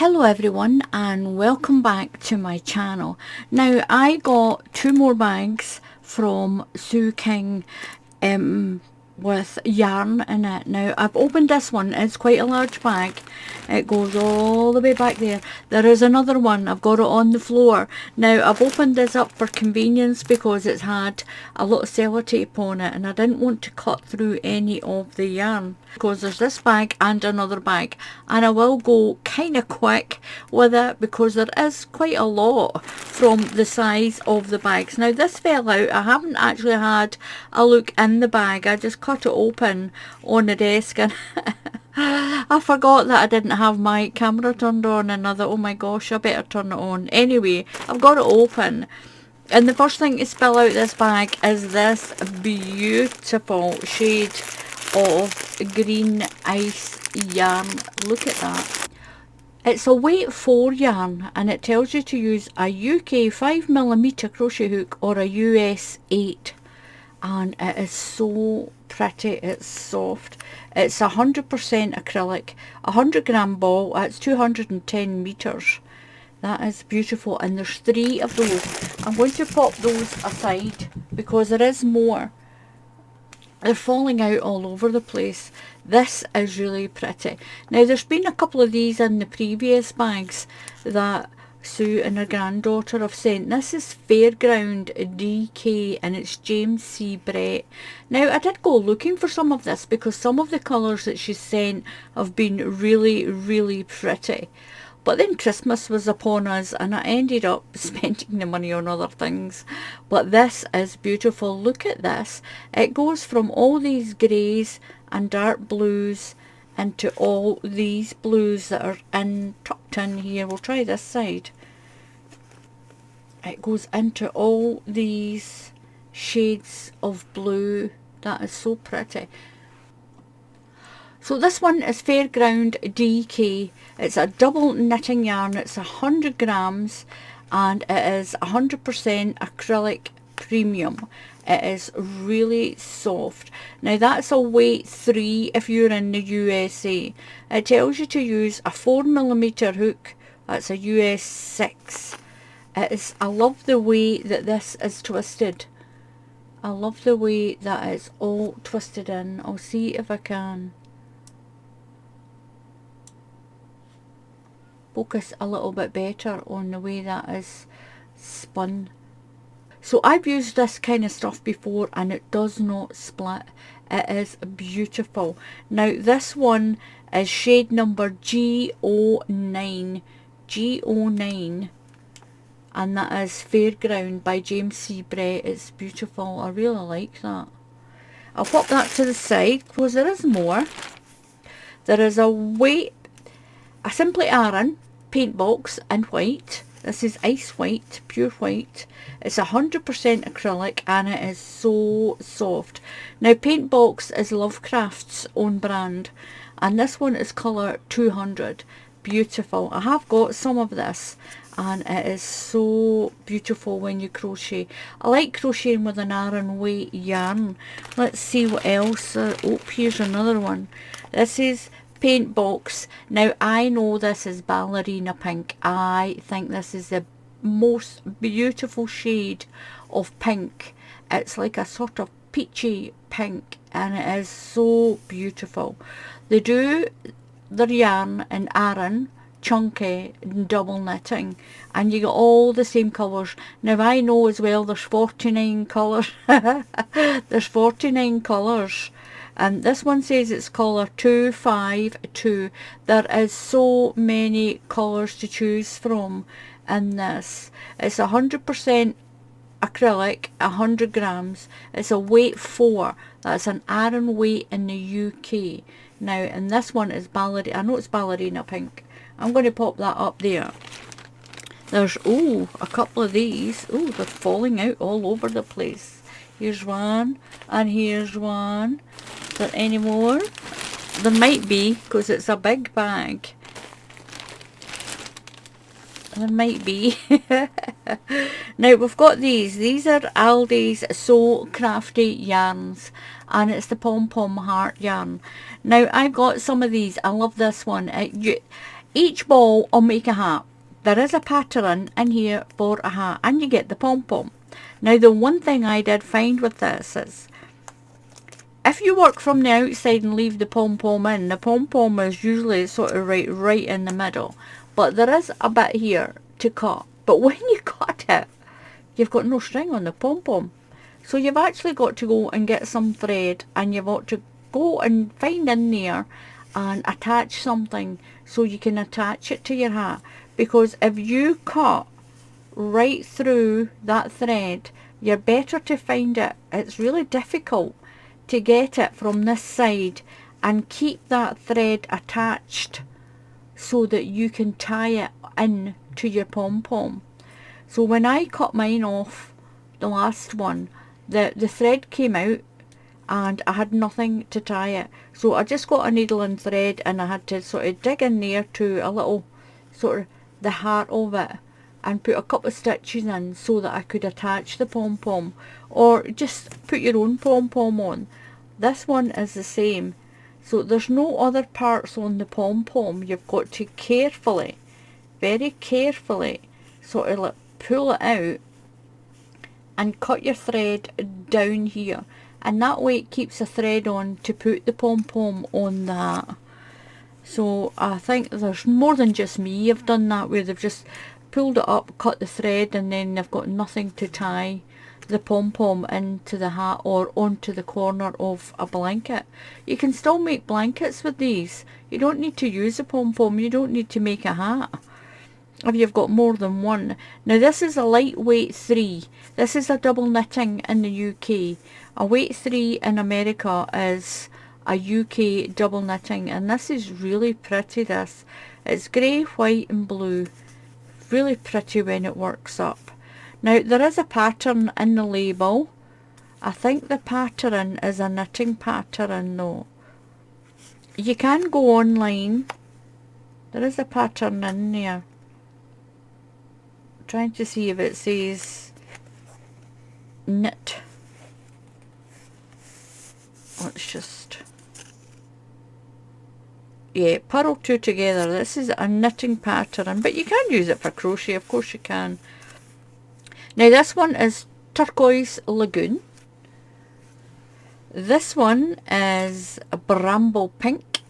Hello everyone and welcome back to my channel. Now I got two more bags from Sue King with yarn in it. Now I've opened this one. It's quite a large bag. It goes all the way back there. There is another one. I've got it on the floor. Now I've opened this up for convenience because it's had a lot of sellotape on it and I didn't want to cut through any of the yarn, because there's this bag and another bag, and I will go kind of quick with it because there is quite a lot from the size of the bags. Now this fell out. I haven't actually had a look in the bag. I just cut it open on the desk and I forgot that I didn't have my camera turned on, and I thought, oh my gosh, I better turn it on. Anyway, I've got it open, and the first thing to spill out this bag is this beautiful shade of green ice yarn. Look at that. It's a weight 4 yarn and it tells you to use a UK 5mm crochet hook or a US 8, and it is so pretty. It's soft. It's 100% acrylic, 100-gram ball. It's 210 meters. That is beautiful, and there's 3 of those. I'm going to pop those aside because there is more. They're falling out all over the place. This is really pretty. Now there's been a couple of these in the previous bags that Sue and her granddaughter have sent. This is Fairground DK and it's James C. Brett. Now I did go looking for some of this because some of the colours that she sent have been really pretty. But then Christmas was upon us and I ended up spending the money on other things. But this is beautiful. Look at this. It goes from all these greys and dark blues into all these blues that are tucked in here. We'll try this side. It goes into all these shades of blue. That is so pretty. So this one is Fairground DK. It's a double knitting yarn. It's 100 grams and it is 100% acrylic premium. It is really soft. Now that's a weight 3 if you're in the USA. It tells you to use a 4mm hook. That's a US 6. I love the way that this is twisted. I love the way that it's all twisted in. I'll see if I can focus a little bit better on the way that is spun. So I've used this kind of stuff before and it does not split. It is beautiful. Now this one is shade number G09. G09. And that is Fairground by James C. Brett. It's beautiful. I really like that. I'll pop that to the side because there is more. There is a Simply Aran paint box in white. This is ice white, pure white. It's 100% acrylic and it is so soft. Now paint box is Lovecraft's own brand and this one is colour 200. Beautiful. I have got some of this and it is so beautiful when you crochet. I like crocheting with an Aran weight yarn. Let's see what else. Oh, here's another one. This is paint box. Now I know this is ballerina pink. I think this is the most beautiful shade of pink. It's like a sort of peachy pink and it is so beautiful. They do their yarn in Aran, chunky, double knitting, and you get all the same colours. Now I know as well there's 49 colours. There's 49 colours. And this one says it's colour 252. There is so many colours to choose from in this. It's 100% acrylic, 100 grams. It's a weight 4. That's an Aran weight in the UK. Now, and this one is ballerina. I know it's ballerina pink. I'm going to pop that up there. There's, a couple of these. They're falling out all over the place. Here's one, and here's one. Is there any more? There might be, because it's a big bag. There might be. Now we've got these. These are Aldi's So Crafty yarns, and it's the pom pom heart yarn. Now I've got some of these. I love this one. Each ball will make a hat. There is a pattern in here for a hat, and you get the pom-pom. Now the one thing I did find with this is, if you work from the outside and leave the pom-pom in, the pom-pom is usually sort of right in the middle. But there is a bit here to cut. But when you cut it, you've got no string on the pom-pom. So you've actually got to go and get some thread, and you've got to go and find in there and attach something so you can attach it to your hat. Because if you cut right through that thread, you're better to find it. It's really difficult to get it from this side and keep that thread attached so that you can tie it in to your pom-pom. So when I cut mine off, the last one, the thread came out and I had nothing to tie it. So I just got a needle and thread, and I had to sort of dig in there to a little sort of the heart of it and put a couple of stitches in so that I could attach the pom-pom, or just put your own pom-pom on. This one is the same. So there's no other parts on the pom-pom. You've got to carefully, very carefully, sort of like pull it out and cut your thread down here, and that way it keeps the thread on to put the pom-pom on that. So I think there's more than just me have done that, where they've just pulled it up, cut the thread, and then they've got nothing to tie the pom-pom into the hat or onto the corner of a blanket. You can still make blankets with these. You don't need to use a pom-pom. You don't need to make a hat if you've got more than one. Now this is a lightweight 3. This is a double knitting in the UK. A weight 3 in America is a UK double knitting, and this is really pretty. This, it's grey, white and blue. Really pretty when it works up. Now there is a pattern in the label. I think the pattern is a knitting pattern though. You can go online. There is a pattern in there. Trying to see if it says knit. Let's just, yeah, purl two together. This is a knitting pattern, but you can use it for crochet, of course you can. Now this one is Turquoise Lagoon. This one is a Bramble Pink.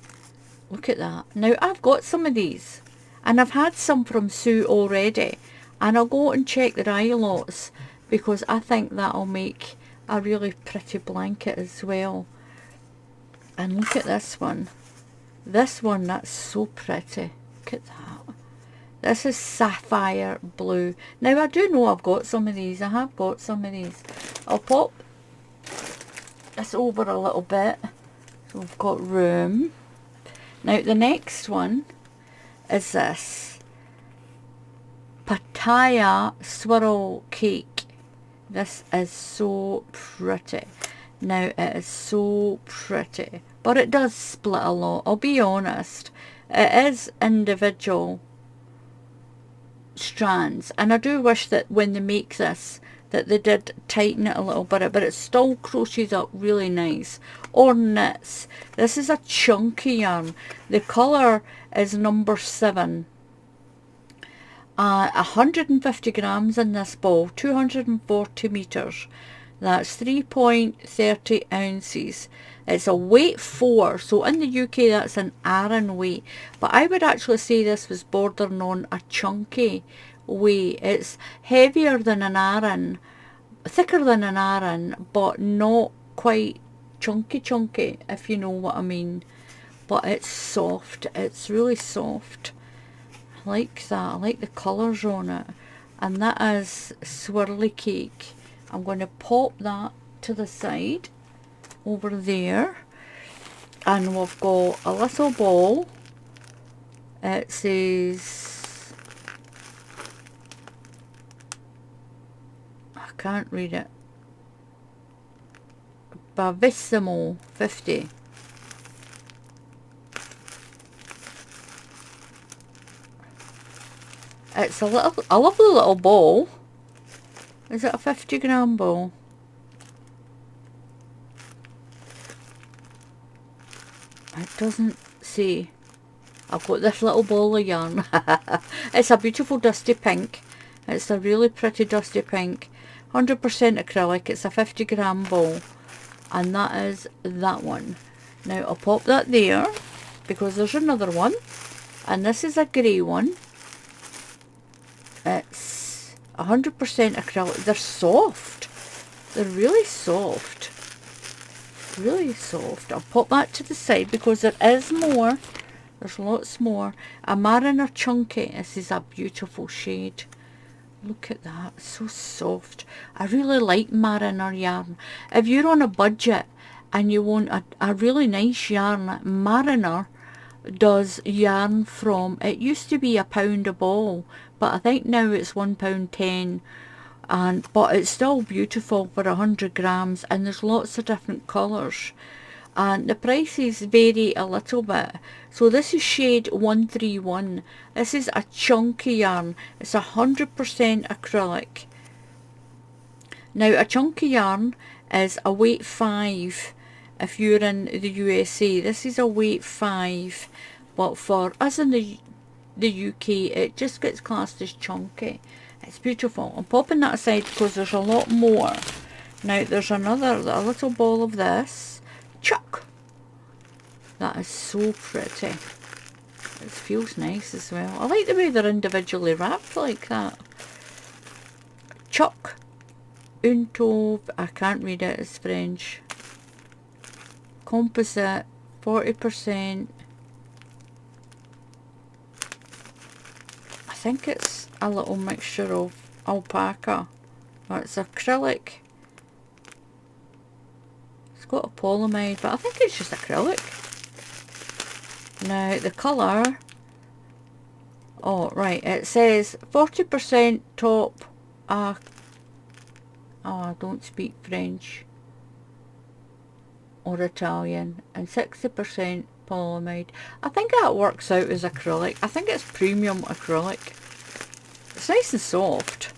Look at that. Now I've got some of these, and I've had some from Sue already, and I'll go and check the dye lots, because I think that'll make a really pretty blanket as well. And look at this one. This one, that's so pretty. Look at that. This is sapphire blue. Now I do know I've got some of these. I have got some of these. I'll pop this over a little bit so we've got room. Now the next one is this Pattaya swirl cake. This is so pretty. Now it is so pretty, but it does split a lot. I'll be honest, it is individual strands, and I do wish that when they make this that they did tighten it a little bit, but it still crochets up really nice, or knits. This is a chunky yarn. The colour is number 7. 150 grams in this ball, 240 meters. That's 3.30 ounces. It's a weight 4, so in the UK that's an Aran weight, but I would actually say this was bordering on a chunky weight. It's heavier than an Aran, thicker than an Aran, but not quite chunky, if you know what I mean. But it's soft. It's really soft. I like that. I like the colours on it. And that is swirly cake. I'm going to pop that to the side over there, and we've got a little ball. It says, I can't read it, Bravissimo 50. It's a lovely little ball. Is it a 50 gram ball? It doesn't say. I've got this little ball of yarn. It's a beautiful dusty pink. It's a really pretty dusty pink. 100% acrylic. It's a 50-gram ball. And that is that one. Now I'll pop that there because there's another one. And this is a grey one. It's 100% acrylic. They're soft. They're really soft. Really soft. I'll pop that to the side because there is more. There's lots more. A Mariner Chunky. This is a beautiful shade. Look at that. So soft. I really like Mariner yarn. If you're on a budget and you want a really nice yarn, Mariner does yarn from, it used to be £1 a ball, but I think now it's £1.10, but it's still beautiful for 100 grams, and there's lots of different colours, and the prices vary a little bit. So this is shade 131. This is a chunky yarn. It's 100% acrylic. Now a chunky yarn is a weight 5 if you're in the USA. This is a weight 5, but for us in the UK it just gets classed as chunky. It's beautiful. I'm popping that aside because there's a lot more. Now there's a little ball of this. Chuck! That is so pretty. It feels nice as well. I like the way they're individually wrapped like that. Chuck. Unto, I can't read it, it's French. Composite, 40%. I think it's a little mixture of alpaca. But it's acrylic. It's got a polyamide, but I think it's just acrylic. Now the colour, oh right, it says 40% top, oh I don't speak French or Italian, and 60% polyamide. I think that works out as acrylic. I think it's premium acrylic. It's nice and soft.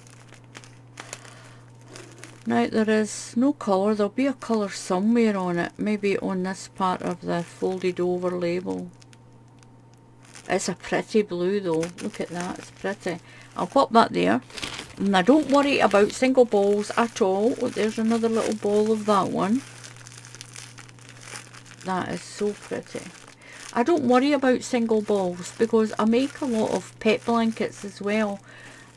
Now there is no colour. There'll be a colour somewhere on it, maybe on this part of the folded over label. It's a pretty blue though. Look at that, it's pretty. I'll pop that there. And I don't worry about single balls at all. Oh, there's another little ball of that one. That is so pretty. I don't worry about single balls because I make a lot of pet blankets as well.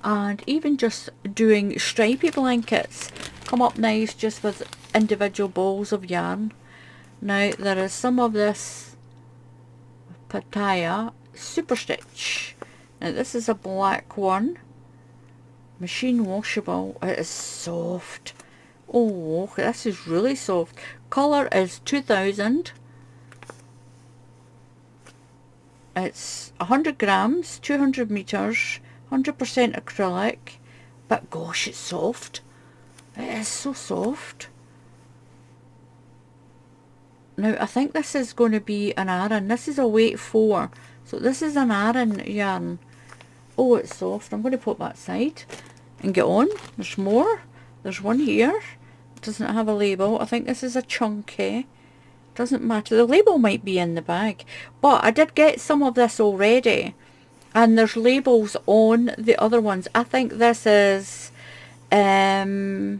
And even just doing stripy blankets come up nice just with individual balls of yarn. Now there is some of this Pattaya Super Stitch. Now this is a black one. Machine washable. It is soft. Oh, this is really soft. Colour is 2000. It's 100 grams, 200 meters, 100% acrylic. But gosh, it's soft. It is so soft. Now I think this is going to be an Aran. This is a weight 4. So this is an Aran yarn. Oh, it's soft. I'm going to put that aside and get on. There's more. There's one here. It doesn't have a label. I think this is a chunky. Doesn't matter. The label might be in the bag. But I did get some of this already. And there's labels on the other ones. I think this is... is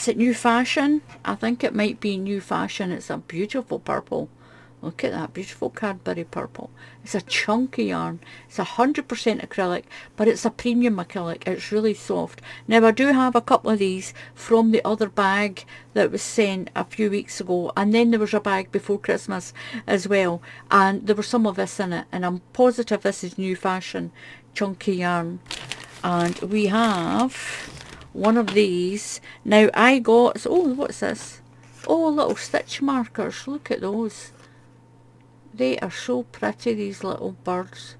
it New Fashion? I think it might be New Fashion. It's a beautiful purple. Look at that beautiful Cadbury purple. It's a chunky yarn. It's 100% acrylic, but it's a premium acrylic. It's really soft. Now I do have a couple of these from the other bag that was sent a few weeks ago, and then there was a bag before Christmas as well, and there was some of this in it, and I'm positive this is New Fashion chunky yarn. And we have one of these. Now I got, oh, what's this? Oh, little stitch markers. Look at those. They are so pretty, these little birds.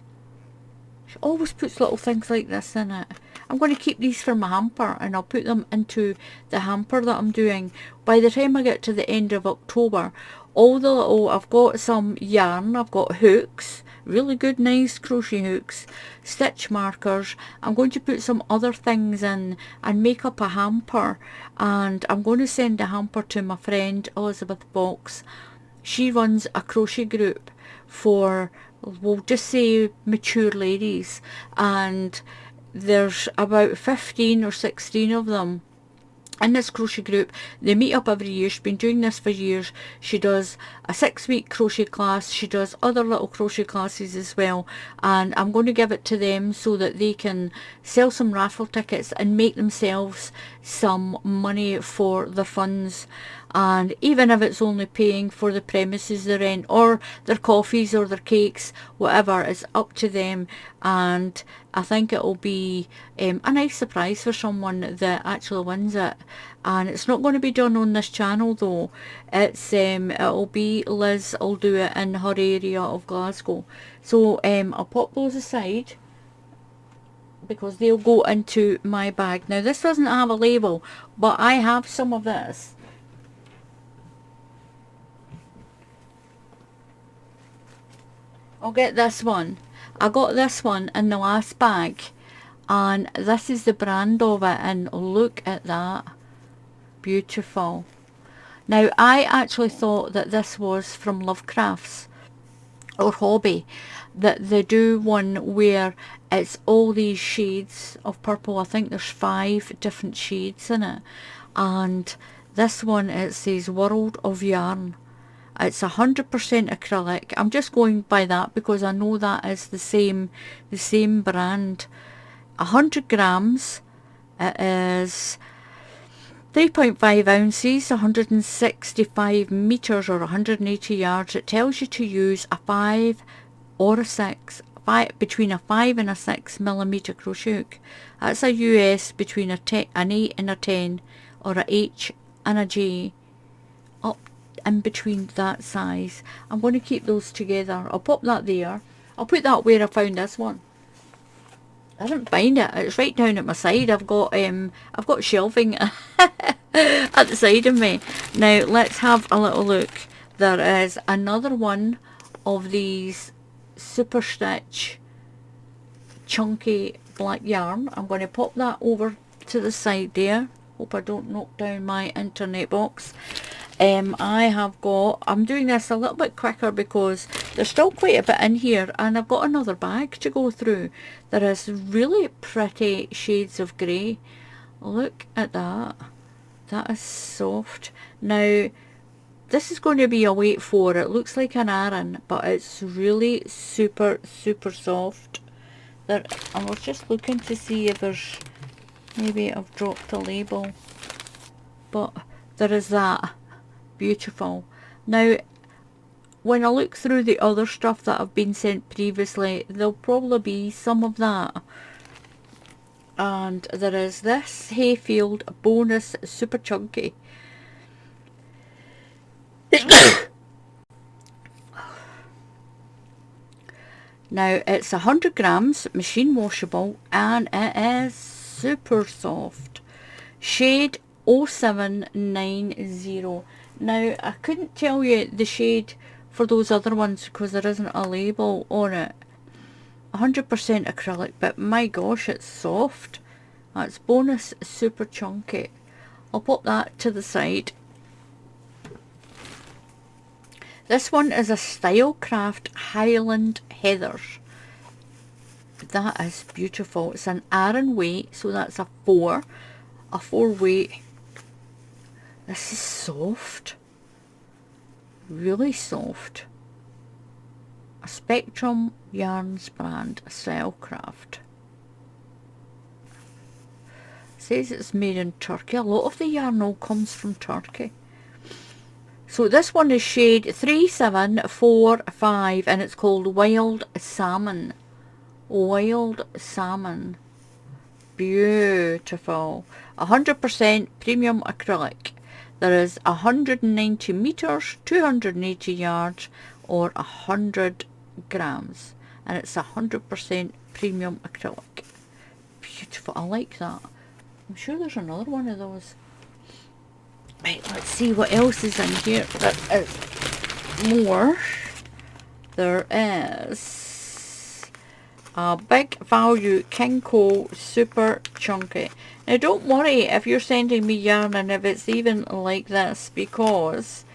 She always puts little things like this in it. I'm going to keep these for my hamper, and I'll put them into the hamper that I'm doing. By the time I get to the end of October, all the little, I've got some yarn, I've got hooks, really good nice crochet hooks, stitch markers. I'm going to put some other things in and make up a hamper, and I'm going to send the hamper to my friend Elizabeth Box. she runs a crochet group for, we'll just say, mature ladies, and there's about 15 or 16 of them in this crochet group. They meet up every year. She's been doing this for years. She does a 6-week crochet class. She does other little crochet classes as well, and I'm going to give it to them so that they can sell some raffle tickets and make themselves some money for the funds. And even if it's only paying for the premises they rent, or their coffees or their cakes, whatever, it's up to them. And I think it'll be a nice surprise for someone that actually wins it. And it's not going to be done on this channel though. It's it'll be Liz will do it in her area of Glasgow. So I'll pop those aside because they'll go into my bag. Now this doesn't have a label, but I have some of this. I'll get this one. I got this one in the last bag, and this is the brand of it, and look at that. Beautiful. Now I actually thought that this was from Lovecrafts or Hobby, that they do one where it's all these shades of purple. I think there's 5 different shades in it, and this one, it says World of Yarn. It's 100% acrylic. I'm just going by that because I know that is the same brand. 100 grams. It is 3.5 ounces, 165 meters or 180 yards. It tells you to use a 5 or a 6, between a 5 and a 6 millimeter crochet hook. That's a US between an 8 and a 10, or a H and a J, up in between that size. I'm going to keep those together. I'll pop that there. I'll put that where I found this one. I didn't find it. It's right down at my side. I've got shelving at the side of me. Now let's have a little look. There is another one of these super stitch chunky black yarn. I'm going to pop that over to the side there. Hope I don't knock down my internet box. I'm doing this a little bit quicker because there's still quite a bit in here, and I've got another bag to go through. There is really pretty shades of grey. Look at that. That is soft. Now this is going to be a weight 4. It looks like an Aran, but it's really super soft. I was just looking to see if there's, maybe I've dropped a label, but there is that. Beautiful. Now when I look through the other stuff that have been sent previously, there'll probably be some of that. And there is this Hayfield bonus super chunky. Now it's 100 grams, machine washable, and it is super soft. Shade 0790. Now I couldn't tell you the shade for those other ones because there isn't a label on it. 100% acrylic, but my gosh, it's soft. That's bonus super chunky. I'll pop that to the side. This one is a Stylecraft Highland Heather. That is beautiful. It's an Aran weight, so that's a 4 weight. This is soft, really soft. A Spectrum Yarns brand, Stylecraft. Says it's made in Turkey. A lot of the yarn all comes from Turkey. So this one is shade 3745, and it's called Wild Salmon. Wild Salmon. Beautiful. 100% premium acrylic. There is 190 meters, 280 yards, or 100 grams, and it's 100% premium acrylic. Beautiful. I like that. I'm sure there's another one of those. Right, let's see what else is in here. There is more. There is a Big Value King Cole super chunky. Now don't worry if you're sending me yarn and if it's even like this, because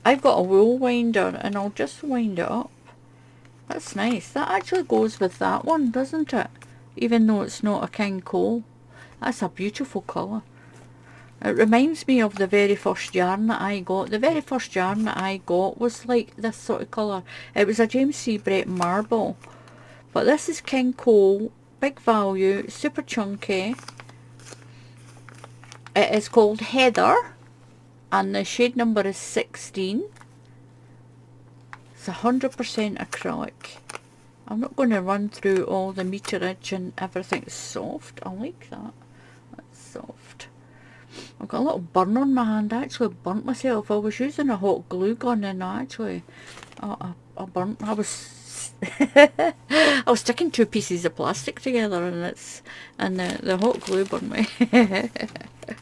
I've got a wool winder and I'll just wind it up. That's nice. That actually goes with that one, doesn't it? Even though it's not a King Cole. That's a beautiful colour. It reminds me of the very first yarn that I got. The very first yarn that I got was like this sort of colour. It was a James C. Brett marble. But this is King Cole, big value, super chunky. It is called Heather, and the shade number is 16. It's 100% acrylic. I'm not going to run through all the meterage and everything. It's soft. I like that. That's soft. I've got a little burn on my hand. I actually burnt myself. I was using a hot glue gun and I burnt. I was sticking two pieces of plastic together and the hot glue burned me.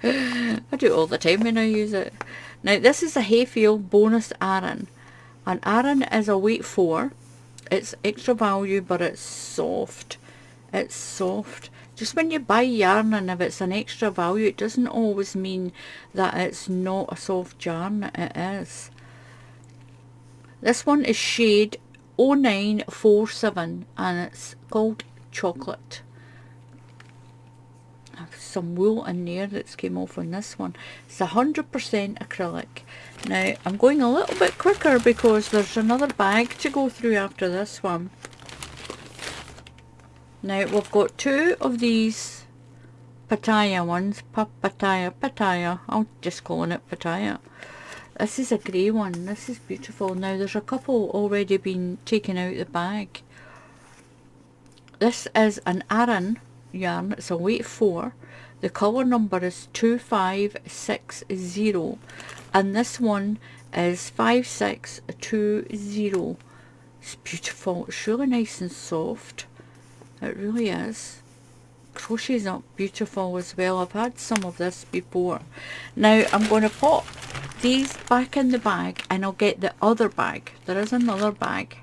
I do it all the time when I use it. Now this is a Hayfield bonus Aran. And Aran is a weight 4. It's extra value, but it's soft. It's soft. Just when you buy yarn and if it's an extra value, it doesn't always mean that it's not a soft yarn. It is. This one is shade 0947 and it's called Chocolate. I have some wool in there that's came off on this one. It's 100% acrylic. Now I'm going a little bit quicker because there's another bag to go through after this one. Now we've got 2 of these Pattaya ones. Pattaya. I'm just calling it Pattaya. This is a grey one. This is beautiful. Now there's a couple already been taken out of the bag. This is an Aran yarn. It's a weight 4. The colour number is 2560 and this one is 5620. It's beautiful. It's really nice and soft. It really is. Crochet's up beautiful as well. I've had some of this before. Now I'm going to pop these back in the bag and I'll get the other bag. There is another bag.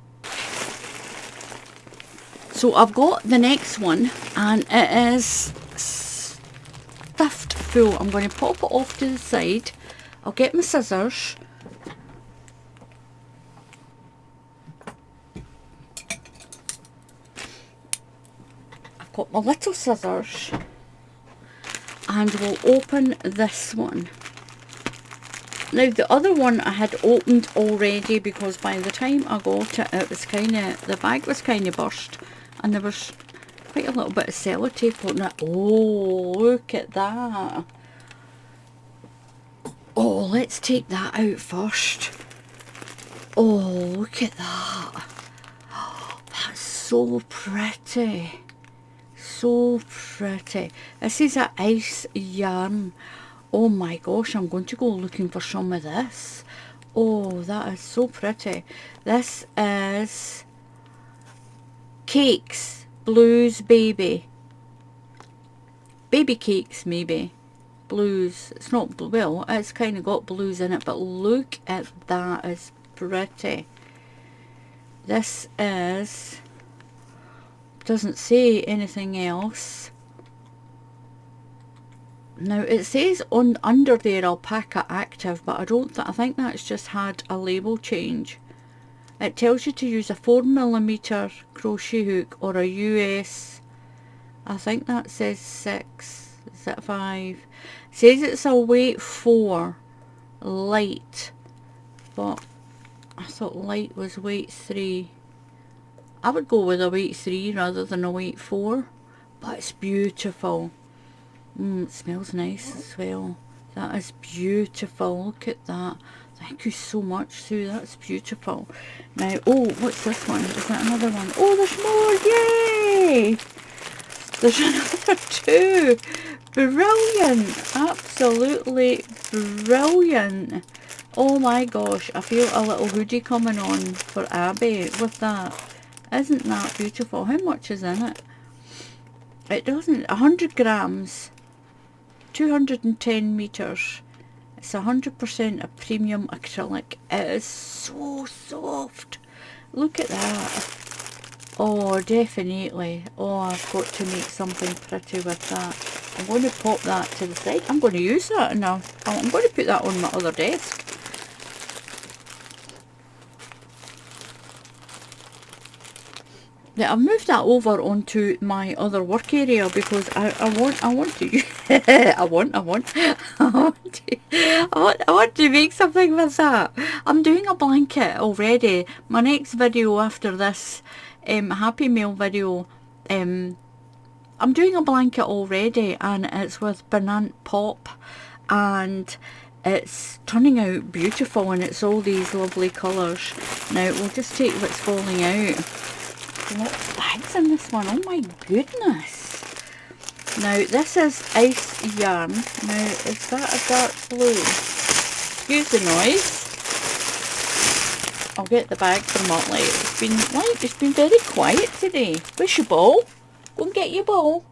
So I've got the next one and it is stuffed full. I'm going to pop it off to the side. I'll get my scissors. I've got my little scissors and we'll open this one. Now the other one I had opened already because by the time I got it, it was the bag was kind of burst and there was quite a little bit of sellotape on it. Oh, look at that. Oh, let's take that out first. Oh, look at that. That's so pretty. So pretty. This is an ice yarn. Oh my gosh, I'm going to go looking for some of this. Oh, that is so pretty. This is Cakes Blues Baby. Baby Cakes maybe. Blues. It's not blue. Well, it's kind of got blues in it, but look at that. It's pretty. This is... doesn't say anything else. Now it says on under there Alpaca Active, but I think that's just had a label change. It tells you to use a 4mm crochet hook or a US, I think that says 6, is it 5? It says it's a weight 4 light, but I thought light was weight 3. I would go with a weight 3 rather than a weight 4, but it's beautiful. It smells nice as well. That is beautiful. Look at that. Thank you so much, Sue. That's beautiful. Now, oh, what's this one? Is that another one? Oh, there's more. Yay! There's another 2. Brilliant. Absolutely brilliant. Oh my gosh. I feel a little hoodie coming on for Abby with that. Isn't that beautiful? How much is in it? It doesn't. 100 grams. 210 meters. It's 100% a premium acrylic. It is so soft. Look at that. Oh, definitely. Oh, I've got to make something pretty with that. I'm going to pop that to the side. I'm going to use that now. I'm going to put that on my other desk. I've moved that over onto my other work area because I want to I want to make something with that. I'm doing a blanket already. My next video after this Happy Mail video, I'm doing a blanket already, and it's with Banana Pop, and it's turning out beautiful, and it's all these lovely colours. Now we'll just take what's falling out. Lots of bags in this one. Oh my goodness. Now this is ice yarn. Now is that a dark blue? Excuse the noise. I'll get the bag from Motley. It's been very quiet today. Where's your ball? Go and get your ball.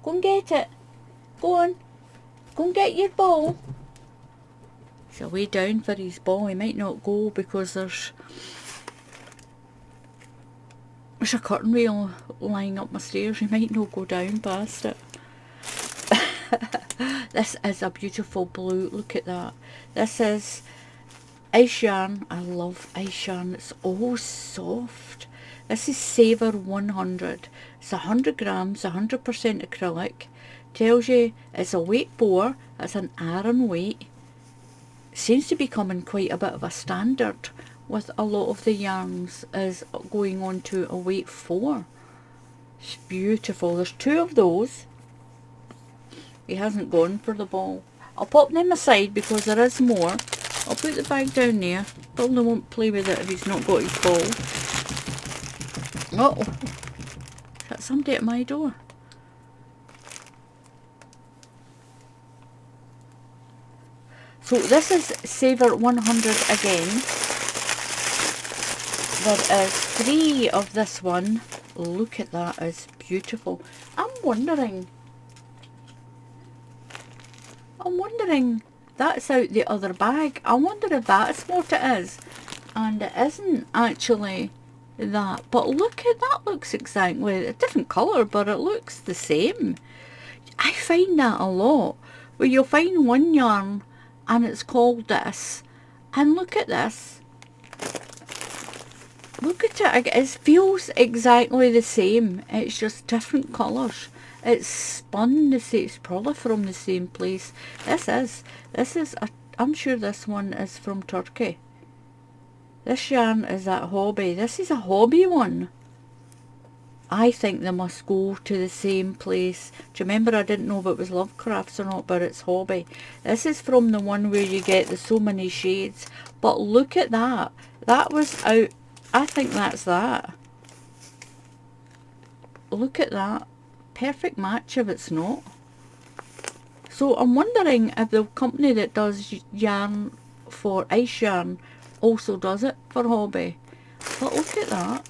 Go and get it. Go on. Go and get your ball. He's away down for his ball. He might not go because there's a curtain rail lying up my stairs. He might not go down past it. This is a beautiful blue. Look at that. This is ice yarn. I love ice yarn. It's all soft. This is Savor 100. It's 100 grams, 100% acrylic. Tells you it's a weight bore. It's an Aran weight. Seems to be becoming quite a bit of a standard with a lot of the yarns, is going on to a weight 4. It's beautiful. There's 2 of those. He hasn't gone for the ball. I'll pop them aside because there is more. I'll put the bag down there. Probably won't play with it if he's not got his ball. Uh oh, is that somebody at my door? So this is Savor 100 again. There is 3 of this one. Look at that, it's beautiful. I'm wondering, that's out the other bag. I wonder if that's what it is. And it isn't actually that. But look at that, looks exactly a different colour, but it looks the same. I find that a lot, where you'll find one yarn and it's called this. And look at this. Look at it, it feels exactly the same, it's just different colours. It's spun the same, it's probably from the same place. I'm sure this one is from Turkey. This yarn is at Hobby. This is a Hobby one. I think they must go to the same place. Do you remember I didn't know if it was Lovecrafts or not, but it's Hobby. This is from the one where you get the so many shades. But look at that. That was out. I think that's that. Look at that. Perfect match if it's not. So I'm wondering if the company that does yarn for ice yarn also does it for Hobby. But look at that.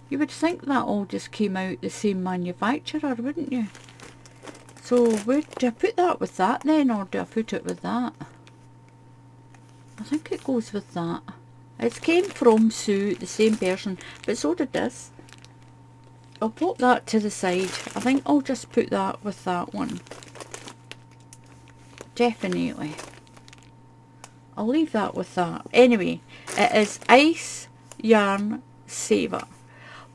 You would think that all just came out the same manufacturer, wouldn't you? So where do I put that with that then, or do I put it with that? I think it goes with that. It came from Sue, the same person, but so did this. I'll pop that to the side. I think I'll just put that with that one. Definitely. I'll leave that with that. Anyway, it is Ice Yarn Savor.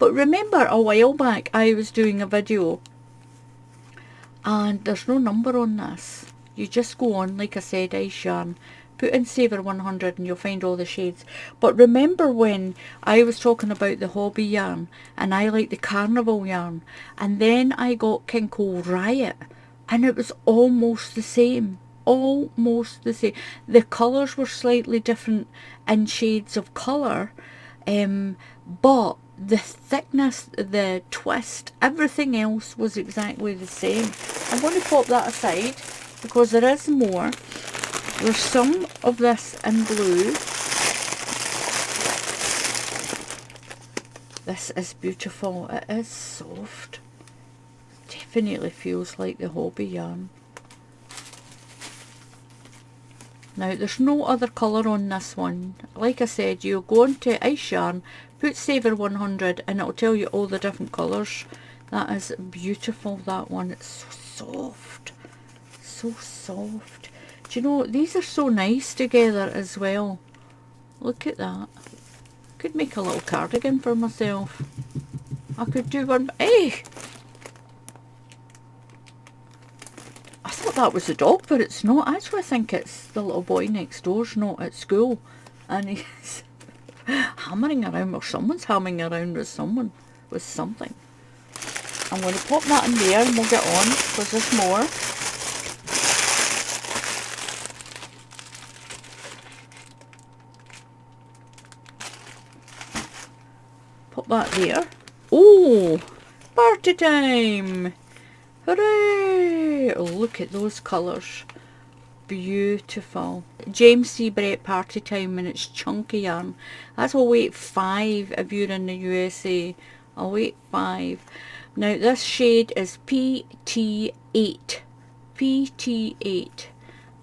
But remember a while back I was doing a video and there's no number on this. You just go on, like I said, Ice Yarn. Put in Savor 100 and you'll find all the shades. But remember when I was talking about the Hobby yarn and I like the Carnival yarn, and then I got Kinko Riot and it was almost the same. Almost the same. The colours were slightly different in shades of colour, but the thickness, the twist, everything else was exactly the same. I'm going to pop that aside because there is more. There's some of this in blue. This is beautiful. It is soft. Definitely feels like the Hobby yarn. Now there's no other colour on this one. Like I said, you go on to Ice Yarn, put Savor 100 and it'll tell you all the different colours. That is beautiful, that one. It's so soft. So soft. Do you know, these are so nice together as well. Look at that. Could make a little cardigan for myself. I could do one. Hey! I thought that was the dog, but it's not. Actually, I think it's the little boy next door's not at school. And he's hammering around, or someone's hammering around with someone, with something. I'm going to pop that in there and we'll get on, because there's more. Pop that there. Oh, party time! Hooray! Oh, look at those colours. Beautiful. James C. Brett party time, and it's chunky yarn. That's a weight 5 if you're in the USA. A weight 5. Now this shade is PT8. PT8.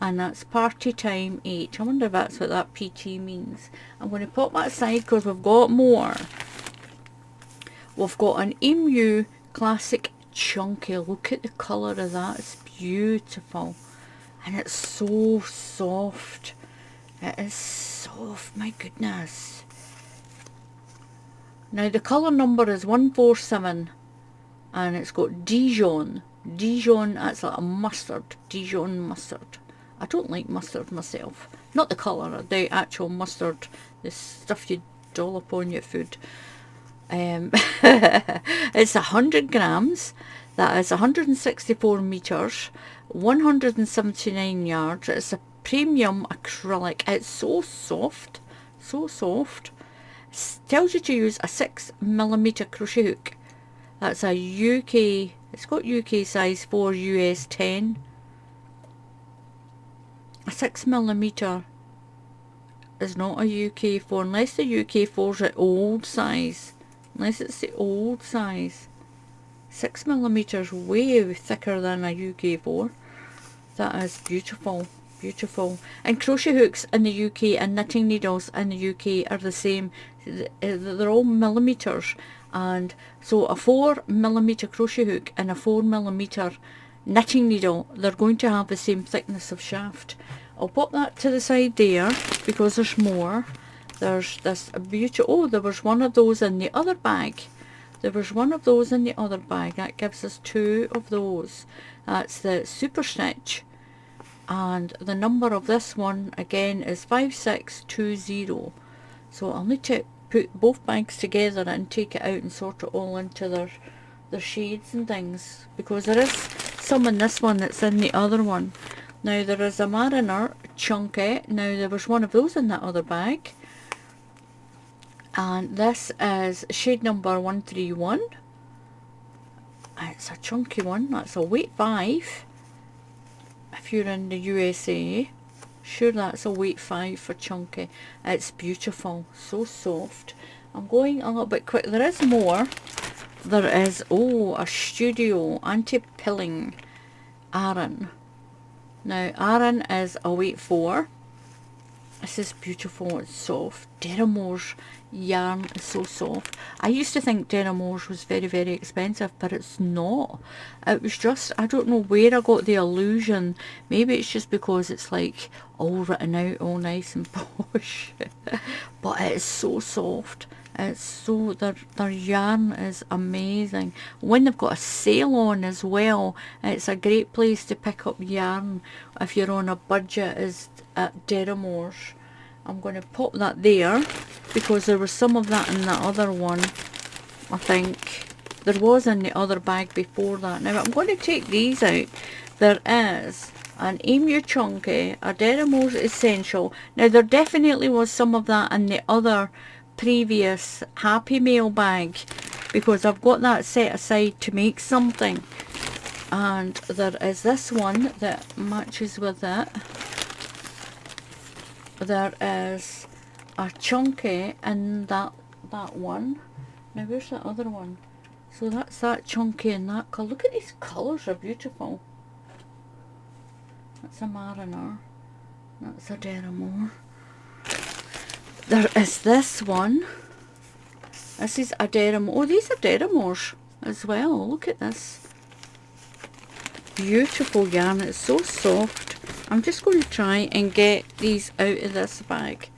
And that's party time 8. I wonder if that's what that PT means. I'm going to pop that aside because we've got more. We've got an Emu Classic Chunky. Look at the colour of that. It's beautiful. And it's so soft. It is soft. My goodness. Now the colour number is 147. And it's got Dijon. Dijon, that's like a mustard. Dijon mustard. I don't like mustard myself. Not the colour, the actual mustard. The stuff you dollop on your food. It's 100 grams. That is 164 metres. 179 yards. It's a premium acrylic. It's so soft. So soft. Tells you to use a 6mm crochet hook. That's a UK, it's got UK size 4, US 10. A 6mm is not a UK 4, unless the UK 4's the old size. Unless it's the old size. 6mm way thicker than a UK 4. That is beautiful. Beautiful. And crochet hooks in the UK and knitting needles in the UK are the same. They're all millimetres. And so a 4mm crochet hook and a 4mm knitting needle, they're going to have the same thickness of shaft. I'll pop that to the side there because there's more. There's this beautiful, oh, there was one of those in the other bag. There was one of those in the other bag. That gives us 2 of those. That's the Super Stitch. And the number of this one again is 5620. So I'll need to put both bags together and take it out and sort it all into their shades and things, because there is some in this one that's in the other one. Now there is a Mariner Chunky. Now there was one of those in that other bag, and this is shade number 131. It's a chunky one. That's a weight 5 if you're in the USA. Sure, that's a weight 5 for chunky. It's beautiful, so soft. I'm going a little bit quick. There is more. There is, oh, a Studio anti-pilling Aran. Now Aran is a weight 4. This is beautiful. It's soft. Deramore's yarn is so soft. I used to think Deramore's was very, very expensive, but it's not. It was just, I don't know where I got the illusion. Maybe it's just because it's like all written out, all nice and posh. But it is so soft. It's so, their yarn is amazing. When they've got a sale on as well, it's a great place to pick up yarn if you're on a budget, is at Deramore's. I'm going to pop that there because there was some of that in that other one. I think there was in the other bag before that. Now I'm going to take these out. There is an Emu Chunky, a Deramore's Essential. Now there definitely was some of that in the other previous Happy Mail bag, because I've got that set aside to make something. And there is this one that matches with it. There is a Chunky in that one. Now where's the other one? So that's that Chunky in that colour. Look at these colours, are beautiful. That's a Mariner. That's a Deramore. There is this one. This is a Deramore. Oh, these are Deramore's as well. Look at this. Beautiful yarn. It's so soft. I'm just going to try and get these out of this bag.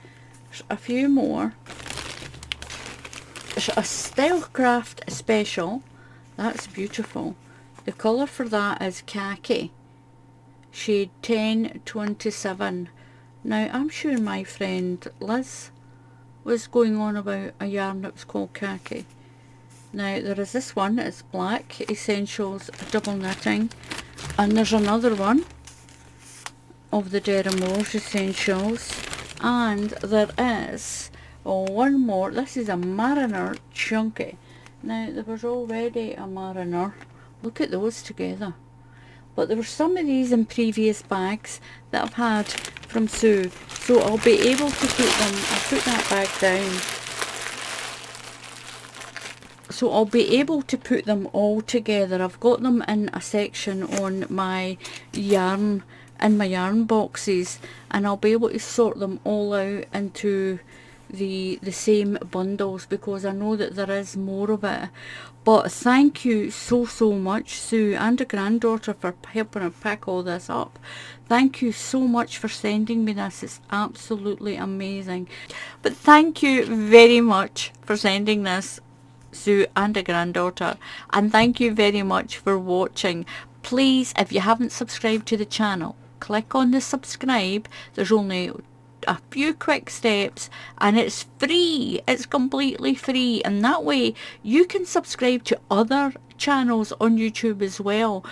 There's a few more. a Stylecraft Special. That's beautiful. The colour for that is khaki, shade 1027. Now I'm sure my friend Liz was going on about a yarn that was called khaki. Now there is this one, it's black, Essentials double knitting, and there's another one of the Deramores Essentials, and there is one more. This is a Mariner Chunky. Now there was already a Mariner, look at those together, but there were some of these in previous bags that I've had from Sue, so I'll be able to put them, I'll put that bag down, so I'll be able to put them all together. I've got them in a section on my yarn, in my yarn boxes, and I'll be able to sort them all out into the same bundles, because I know that there is more of it. But thank you so much, Sue and the granddaughter, for helping her pick all this up. Thank you so much for sending me this. It's absolutely amazing. But thank you very much for sending this, Sue and a granddaughter, and thank you very much for watching. Please, if you haven't subscribed to the channel, click on the subscribe. There's only a few quick steps and it's free. It's completely free, and that way you can subscribe to other channels on YouTube as well.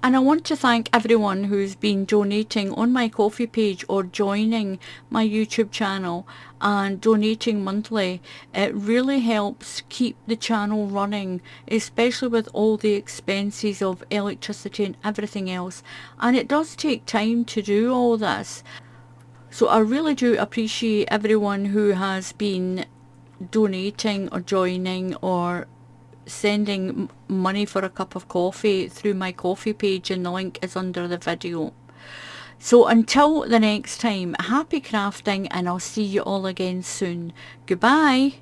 And I want to thank everyone who's been donating on my Ko-fi page or joining my YouTube channel and donating monthly. It really helps keep the channel running, especially with all the expenses of electricity and everything else. And it does take time to do all this. So I really do appreciate everyone who has been donating or joining or sending money for a cup of coffee through my Ko-fi page, and the link is under the video. So until the next time, happy crafting, and I'll see you all again soon. Goodbye.